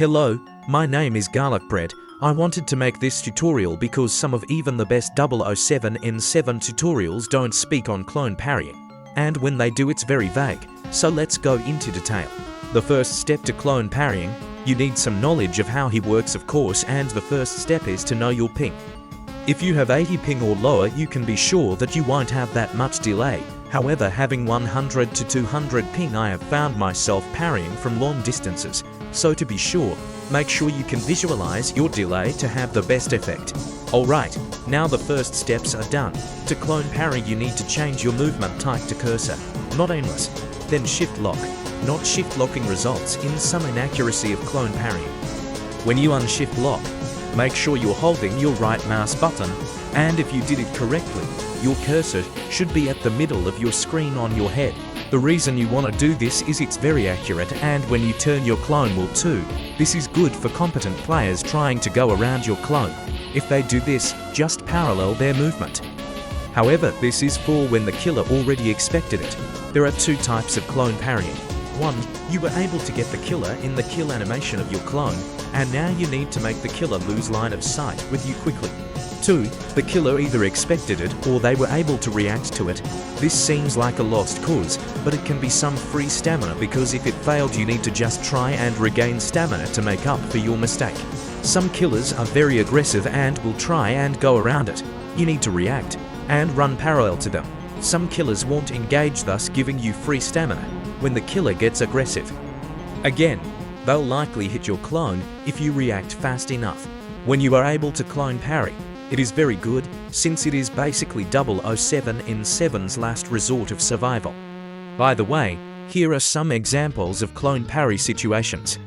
Hello, my name is Garlic Bread. I wanted to make this tutorial because some of even the best 007N7 tutorials don't speak on clone parrying. And when they do, it's very vague. So let's go into detail. The first step to clone parrying, you need some knowledge of how he works, of course, and the first step is to know your ping. If you have 80 ping or lower, you can be sure that you won't have that much delay. However, having 100 to 200 ping, I have found myself parrying from long distances. So to be sure, make sure you can visualize your delay to have the best effect. Alright, now the first steps are done. To clone parry, you need to change your movement type to cursor, not aimless, then shift lock. Not shift locking results in some inaccuracy of clone parrying. When you unshift lock, make sure you're holding your right mouse button, and if you did it correctly, your cursor should be at the middle of your screen on your head. The reason you want to do this is it's very accurate, and when you turn your clone will too. This is good for competent players trying to go around your clone. If they do this, just parallel their movement. However, this is for when the killer already expected it. There are two types of clone parrying. One, you were able to get the killer in the kill animation of your clone, and now you need to make the killer lose line of sight with you quickly. 2. The killer either expected it or they were able to react to it. This seems like a lost cause, but it can be some free stamina, because if it failed you need to just try and regain stamina to make up for your mistake. Some killers are very aggressive and will try and go around it. You need to react and run parallel to them. Some killers won't engage, thus giving you free stamina when the killer gets aggressive. Again, they'll likely hit your clone if you react fast enough. When you are able to clone parry, it is very good, since it is basically 007N7's last resort of survival. By the way, here are some examples of clone parry situations.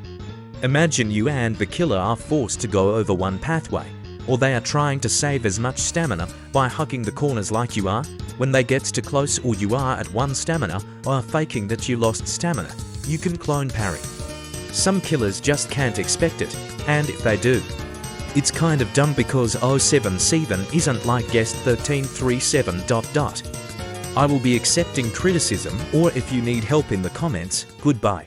Imagine you and the killer are forced to go over one pathway, or they are trying to save as much stamina by hugging the corners like you are. When they get too close, or you are at one stamina, or faking that you lost stamina, you can clone parry. Some killers just can't expect it, and if they do, it's kind of dumb, because 007 isn't like guest 1337... I will be accepting criticism, or if you need help in the comments. Goodbye.